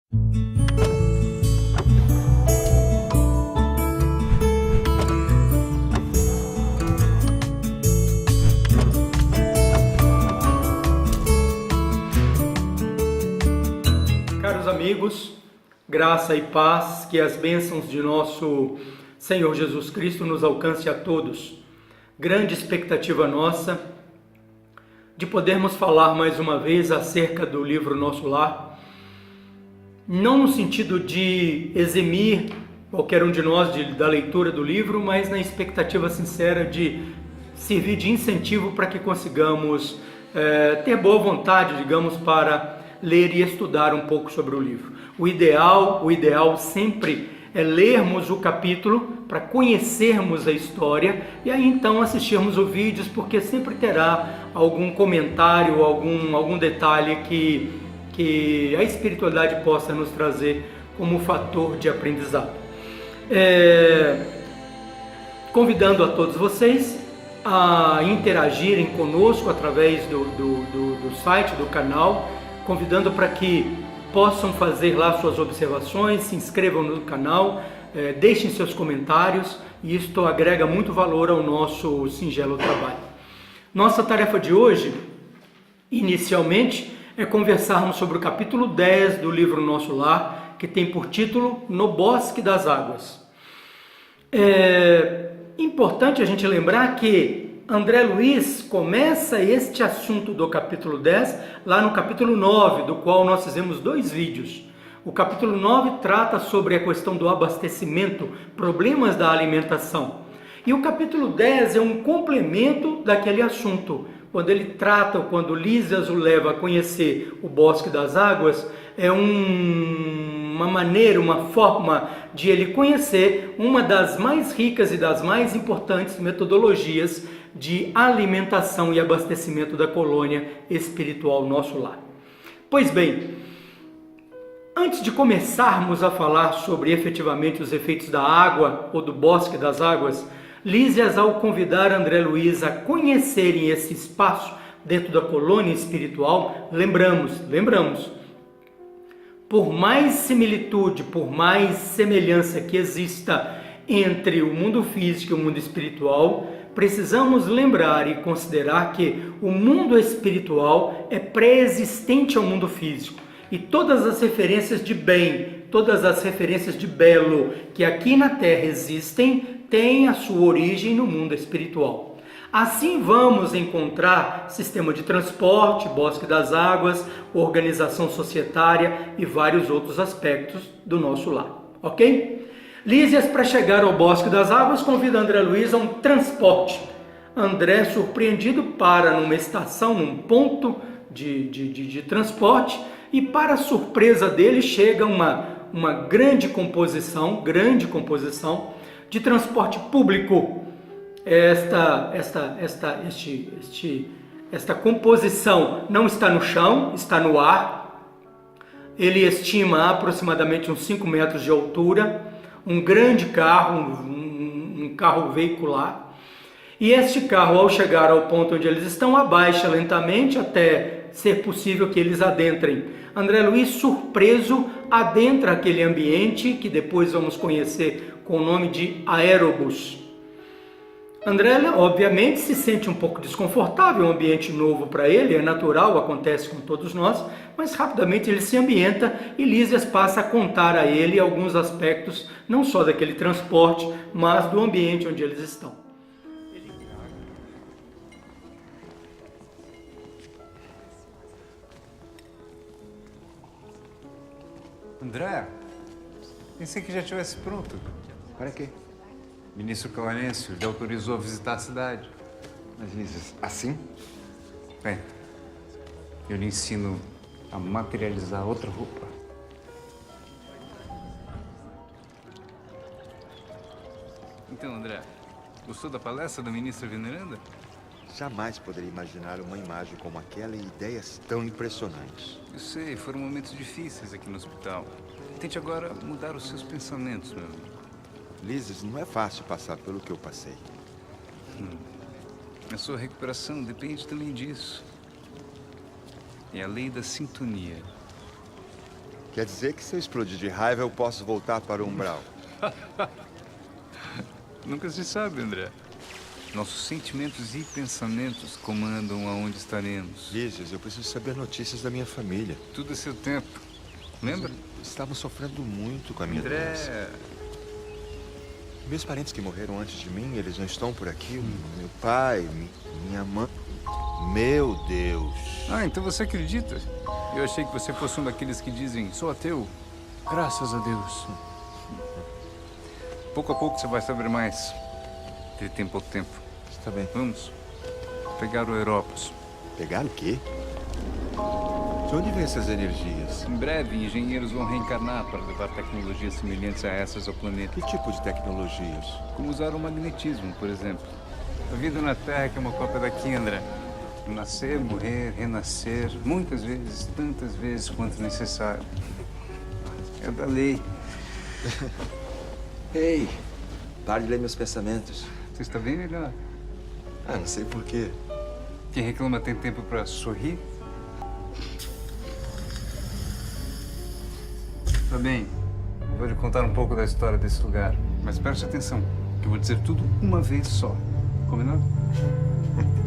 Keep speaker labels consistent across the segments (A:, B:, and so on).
A: Caros amigos, graça e paz, que as bênçãos de nosso Senhor Jesus Cristo nos alcance a todos. Grande expectativa nossa de podermos falar mais uma vez acerca do livro Nosso Lar, não no sentido de eximir qualquer um de nós da leitura do livro, mas na expectativa sincera de servir de incentivo para que consigamos ter boa vontade, digamos, para ler e estudar um pouco sobre o livro. O ideal sempre é lermos o capítulo para conhecermos a história e aí então assistirmos os vídeos, porque sempre terá algum comentário, algum detalhe que a espiritualidade possa nos trazer como fator de aprendizado. Convidando a todos vocês a interagirem conosco através do site, do canal, convidando para que possam fazer lá suas observações, se inscrevam no canal, deixem seus comentários, e isto agrega muito valor ao nosso singelo trabalho. Nossa tarefa de hoje, inicialmente, é conversarmos sobre o capítulo 10 do livro Nosso Lar, que tem por título No Bosque das Águas. É importante a gente lembrar que André Luiz começa este assunto do capítulo 10 lá no capítulo 9, do qual nós fizemos 2 vídeos. O capítulo 9 trata sobre a questão do abastecimento, problemas da alimentação. E o capítulo 10 é um complemento daquele assunto. Quando Lísias o leva a conhecer o Bosque das Águas, é uma maneira, uma forma de ele conhecer uma das mais ricas e das mais importantes metodologias de alimentação e abastecimento da colônia espiritual Nosso Lar. Pois bem, antes de começarmos a falar sobre efetivamente os efeitos da água ou do Bosque das Águas, Lísias, ao convidar André Luiz a conhecerem esse espaço dentro da colônia espiritual, lembramos, por mais similitude, por mais semelhança que exista entre o mundo físico e o mundo espiritual, precisamos lembrar e considerar que o mundo espiritual é pré-existente ao mundo físico. E todas as referências de bem, todas as referências de belo que aqui na Terra existem, têm a sua origem no mundo espiritual. Assim vamos encontrar sistema de transporte, Bosque das Águas, organização societária e vários outros aspectos do nosso lar, ok? Lísias, para chegar ao Bosque das Águas, convida André Luiz a um transporte. André, surpreendido, para numa estação, num ponto de transporte, e para surpresa dele chega uma grande composição de transporte público. Esta composição não está no chão, está no ar. Ele estima aproximadamente uns 5 metros de altura, um grande carro, um carro veicular. E este carro, ao chegar ao ponto onde eles estão, abaixa lentamente até ser possível que eles adentrem. André Luiz, surpreso, adentra aquele ambiente que depois vamos conhecer com o nome de aerobus. André, obviamente, se sente um pouco desconfortável, um ambiente novo para ele, é natural, acontece com todos nós, mas rapidamente ele se ambienta e Lísias passa a contar a ele alguns aspectos, não só daquele transporte, mas do ambiente onde eles estão.
B: André, pensei que já estivesse pronto.
C: Para quê?
B: Ministro Clarencio lhe autorizou a visitar a cidade.
C: Mas Lísias, assim?
B: Bem, eu lhe ensino a materializar outra roupa. Então, André, gostou da palestra do ministro Veneranda?
C: Jamais poderia imaginar uma imagem como aquela e ideias tão impressionantes.
B: Eu sei, foram momentos difíceis aqui no hospital. Tente agora mudar os seus pensamentos, meu amigo.
C: Lísias, não é fácil passar pelo que eu passei.
B: A sua recuperação depende também disso. É a lei da sintonia.
C: Quer dizer que se eu explodir de raiva, eu posso voltar para o umbral.
B: Nunca se sabe, André. Nossos sentimentos e pensamentos comandam aonde estaremos.
C: Lígias, eu preciso saber notícias da minha família.
B: Tudo a seu tempo. Lembra?
C: Estavam sofrendo muito com a minha doença.
B: André...
C: Meus parentes que morreram antes de mim, eles não estão por aqui. Meu pai, minha mãe... Meu Deus.
B: Ah, então você acredita? Eu achei que você fosse um daqueles que dizem, sou ateu. Graças a Deus. Pouco a pouco você vai saber mais. De tempo ao tempo.
C: Está bem.
B: Vamos pegar o Europos.
C: Pegar o quê? De onde vêm essas energias?
B: Em breve, engenheiros vão reencarnar para levar tecnologias semelhantes a essas ao planeta.
C: Que tipo de tecnologias?
B: Como usar o magnetismo, por exemplo. A vida na Terra é que é uma cópia daqui, André. Nascer, morrer, renascer, muitas vezes, tantas vezes quanto necessário. É da lei.
C: Ei, pare de ler meus pensamentos.
B: Você está bem melhor.
C: Ah, não sei por quê.
B: Quem reclama tem tempo para sorrir? Tá bem, vou lhe contar um pouco da história desse lugar. Mas preste atenção, que eu vou dizer tudo uma vez só. Combinado?
C: Combinado.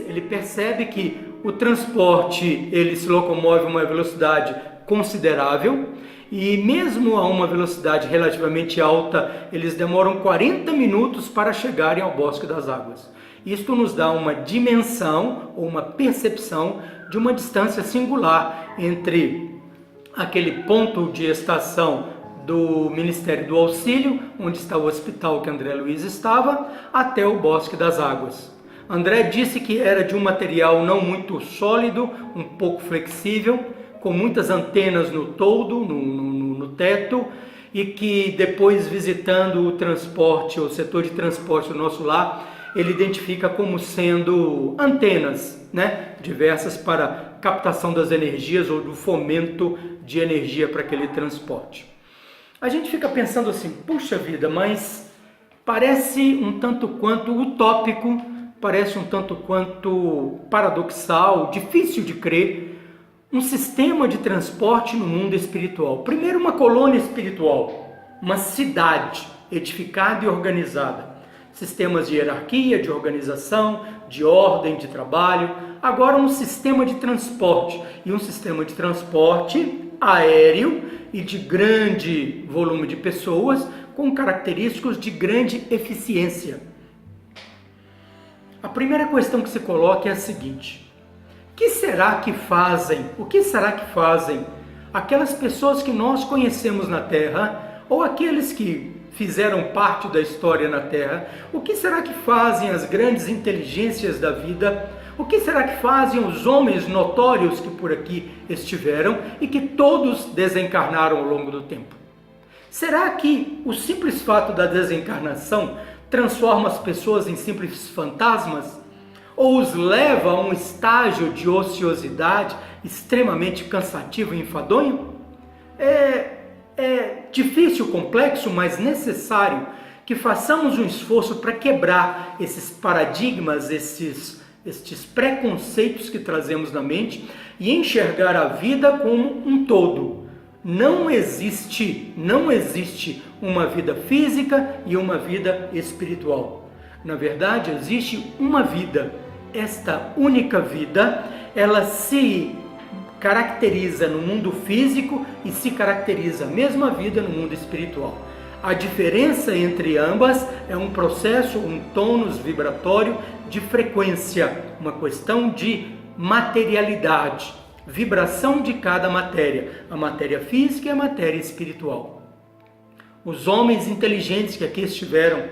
A: Ele percebe que o transporte ele se locomove a uma velocidade considerável e mesmo a uma velocidade relativamente alta, eles demoram 40 minutos para chegarem ao Bosque das Águas. Isto nos dá uma dimensão ou uma percepção de uma distância singular entre aquele ponto de estação do Ministério do Auxílio, onde está o hospital que André Luiz estava, até o Bosque das Águas. André disse que era de um material não muito sólido, um pouco flexível, com muitas antenas no toldo, no teto, e que depois visitando o transporte, o setor de transporte do nosso lar, ele identifica como sendo antenas, né, diversas para captação das energias ou do fomento de energia para aquele transporte. A gente fica pensando assim, puxa vida, mas parece um tanto quanto utópico, parece um tanto quanto paradoxal, difícil de crer, um sistema de transporte no mundo espiritual. Primeiro, uma colônia espiritual, uma cidade edificada e organizada. Sistemas de hierarquia, de organização, de ordem, de trabalho. Agora um sistema de transporte, e um sistema de transporte aéreo e de grande volume de pessoas, com características de grande eficiência. A primeira questão que se coloca é a seguinte: o que será que fazem aquelas pessoas que nós conhecemos na Terra, ou aqueles que fizeram parte da história na Terra? O que será que fazem as grandes inteligências da vida? O que será que fazem os homens notórios que por aqui estiveram e que todos desencarnaram ao longo do tempo? Será que o simples fato da desencarnação transforma as pessoas em simples fantasmas? Ou os leva a um estágio de ociosidade extremamente cansativo e enfadonho? É difícil, complexo, mas necessário que façamos um esforço para quebrar esses paradigmas, estes preconceitos que trazemos na mente e enxergar a vida como um todo. Não existe uma vida física e uma vida espiritual. Na verdade, existe uma vida. Esta única vida, ela se caracteriza no mundo físico e se caracteriza a mesma vida no mundo espiritual. A diferença entre ambas é um processo, um tônus vibratório de frequência, uma questão de materialidade, vibração de cada matéria, a matéria física e a matéria espiritual. Os homens inteligentes que aqui estiveram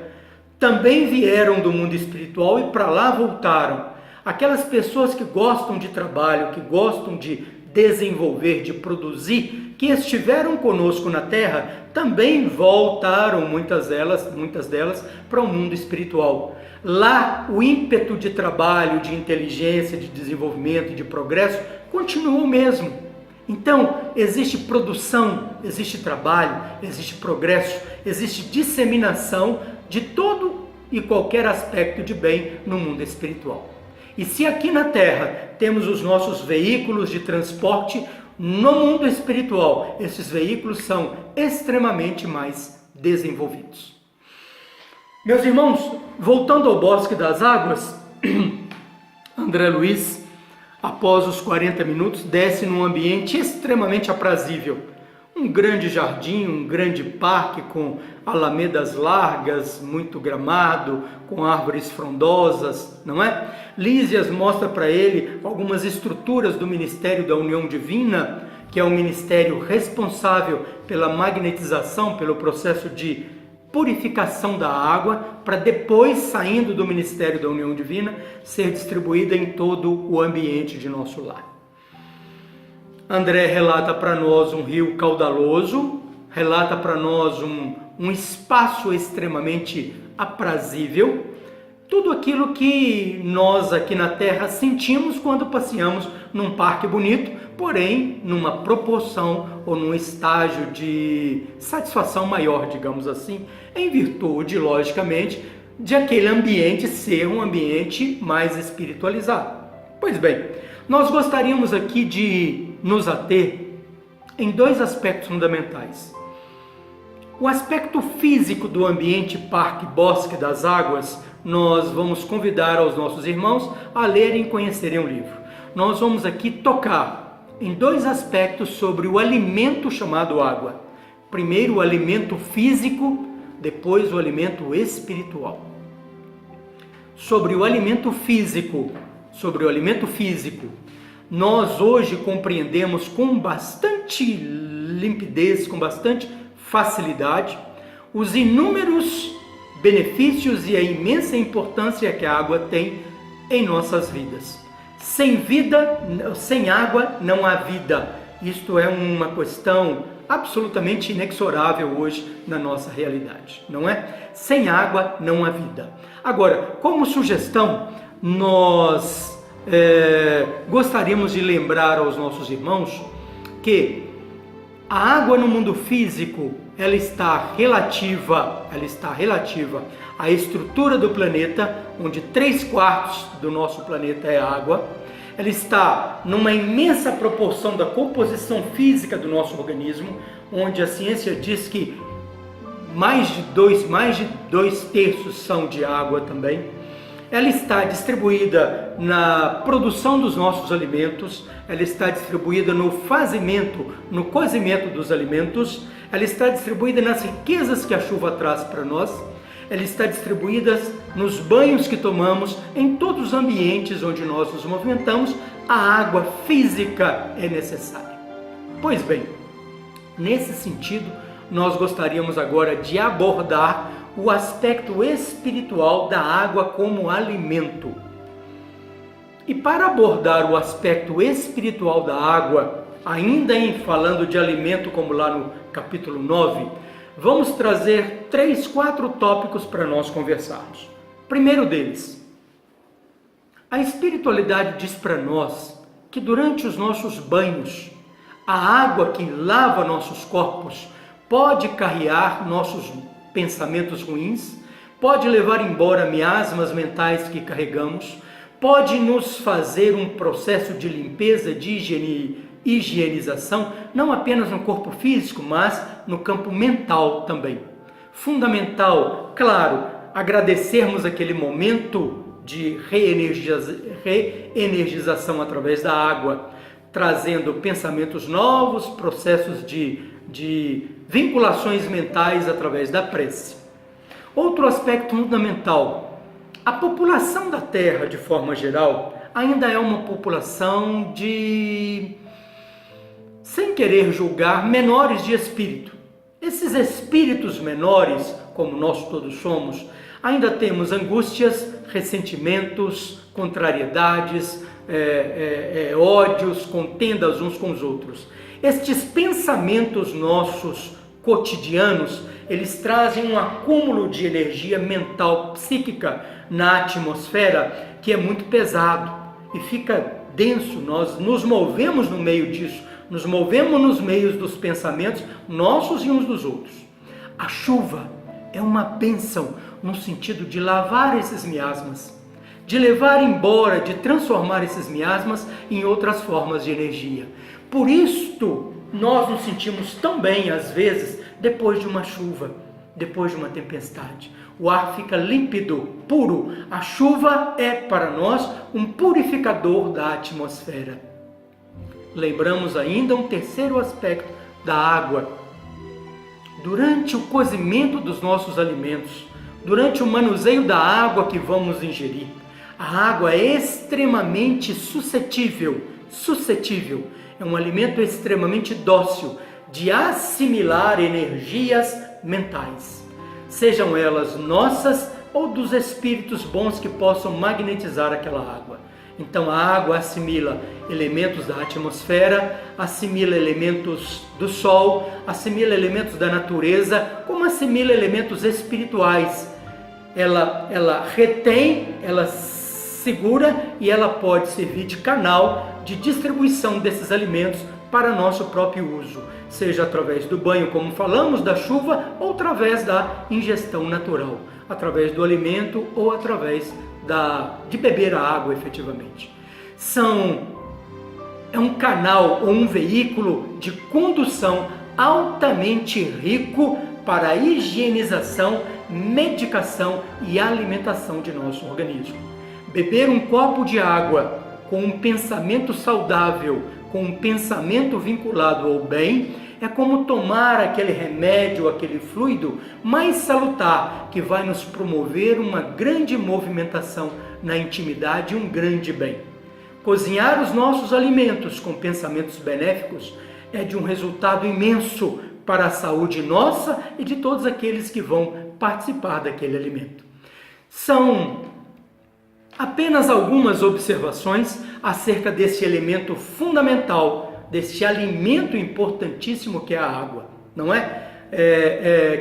A: também vieram do mundo espiritual e para lá voltaram. Aquelas pessoas que gostam de trabalho, que gostam de desenvolver, de produzir, que estiveram conosco na Terra, também voltaram, muitas delas, para o mundo espiritual. Lá, o ímpeto de trabalho, de inteligência, de desenvolvimento, de progresso, continua o mesmo. Então, existe produção, existe trabalho, existe progresso, existe disseminação de todo e qualquer aspecto de bem no mundo espiritual. E se aqui na Terra temos os nossos veículos de transporte, no mundo espiritual esses veículos são extremamente mais desenvolvidos. Meus irmãos, voltando ao Bosque das Águas, André Luiz, após os 40 minutos, desce num ambiente extremamente aprazível. Um grande jardim, um grande parque com alamedas largas, muito gramado, com árvores frondosas, não é? Lísias mostra para ele algumas estruturas do Ministério da União Divina, que é o ministério responsável pela magnetização, pelo processo de purificação da água, para depois, saindo do Ministério da União Divina, ser distribuída em todo o ambiente de nosso lar. André relata para nós um rio caudaloso, relata para nós um espaço extremamente aprazível, tudo aquilo que nós aqui na Terra sentimos quando passeamos num parque bonito, porém numa proporção ou num estágio de satisfação maior, digamos assim, em virtude, logicamente, de aquele ambiente ser um ambiente mais espiritualizado. Pois bem, nós gostaríamos aqui de nos ater em dois aspectos fundamentais. O aspecto físico do ambiente Parque Bosque das Águas, nós vamos convidar aos nossos irmãos a lerem e conhecerem o livro. Nós vamos aqui tocar em dois aspectos sobre o alimento chamado água. Primeiro o alimento físico, depois o alimento espiritual. Sobre o alimento físico, nós hoje compreendemos com bastante limpidez, com bastante facilidade, os inúmeros benefícios e a imensa importância que a água tem em nossas vidas. Sem água não há vida. Isto é uma questão absolutamente inexorável hoje na nossa realidade, não é? Sem água não há vida. Agora, como sugestão, nós gostaríamos de lembrar aos nossos irmãos que a água no mundo físico ela está relativa à estrutura do planeta, onde 3/4 do nosso planeta é água. Ela está numa imensa proporção da composição física do nosso organismo, onde a ciência diz que mais de 2/3 são de água também. Ela está distribuída na produção dos nossos alimentos, ela está distribuída no fazimento, no cozimento dos alimentos, ela está distribuída nas riquezas que a chuva traz para nós, ela está distribuída nos banhos que tomamos, em todos os ambientes onde nós nos movimentamos, a água física é necessária. Pois bem, nesse sentido, nós gostaríamos agora de abordar o aspecto espiritual da água como alimento. E para abordar o aspecto espiritual da água, ainda falando de alimento como lá no capítulo 9, vamos trazer 4 tópicos para nós conversarmos. Primeiro deles, a espiritualidade diz para nós que durante os nossos banhos, a água que lava nossos corpos pode carrear nossos pensamentos ruins, pode levar embora miasmas mentais que carregamos, pode nos fazer um processo de limpeza, de higienização, não apenas no corpo físico, mas no campo mental também. Fundamental, claro, agradecermos aquele momento de reenergização através da água, trazendo pensamentos novos, processos de vinculações mentais através da prece. Outro aspecto fundamental, a população da Terra, de forma geral, ainda é uma população sem querer julgar, menores de espírito. Esses espíritos menores, como nós todos somos, ainda temos angústias, ressentimentos, contrariedades, ódios, contendas uns com os outros. Estes pensamentos nossos cotidianos, eles trazem um acúmulo de energia mental, psíquica na atmosfera que é muito pesado e fica denso. Nós nos movemos no meio disso, nos movemos nos meios dos pensamentos nossos e uns dos outros. A chuva é uma bênção no sentido de lavar esses miasmas, de levar embora, de transformar esses miasmas em outras formas de energia. Por isto, nós nos sentimos tão bem, às vezes, depois de uma chuva, depois de uma tempestade. O ar fica límpido, puro. A chuva é para nós um purificador da atmosfera. Lembramos ainda um terceiro aspecto da água. Durante o cozimento dos nossos alimentos, durante o manuseio da água que vamos ingerir, a água é extremamente suscetível, é um alimento extremamente dócil de assimilar energias mentais, sejam elas nossas ou dos espíritos bons que possam magnetizar aquela água. Então a água assimila elementos da atmosfera, assimila elementos do sol, assimila elementos da natureza, como assimila elementos espirituais. Ela retém, ela segura e ela pode servir de canal de distribuição desses alimentos para nosso próprio uso, seja através do banho, como falamos, da chuva, ou através da ingestão natural, através do alimento ou através de beber a água efetivamente. É um canal ou um veículo de condução altamente rico para a higienização, medicação e alimentação de nosso organismo. Beber um copo de água com um pensamento saudável, com um pensamento vinculado ao bem, é como tomar aquele remédio, aquele fluido mais salutar, que vai nos promover uma grande movimentação na intimidade e um grande bem. Cozinhar os nossos alimentos com pensamentos benéficos é de um resultado imenso para a saúde nossa e de todos aqueles que vão participar daquele alimento. São apenas algumas observações acerca desse elemento fundamental, desse alimento importantíssimo que é a água, não é?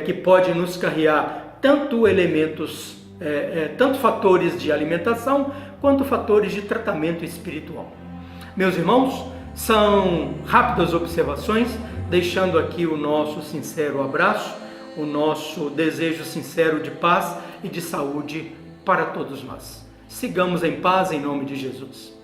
A: Que pode nos carregar tanto elementos, tanto fatores de alimentação, quanto fatores de tratamento espiritual. Meus irmãos, são rápidas observações, deixando aqui o nosso sincero abraço, o nosso desejo sincero de paz e de saúde para todos nós. Sigamos em paz em nome de Jesus.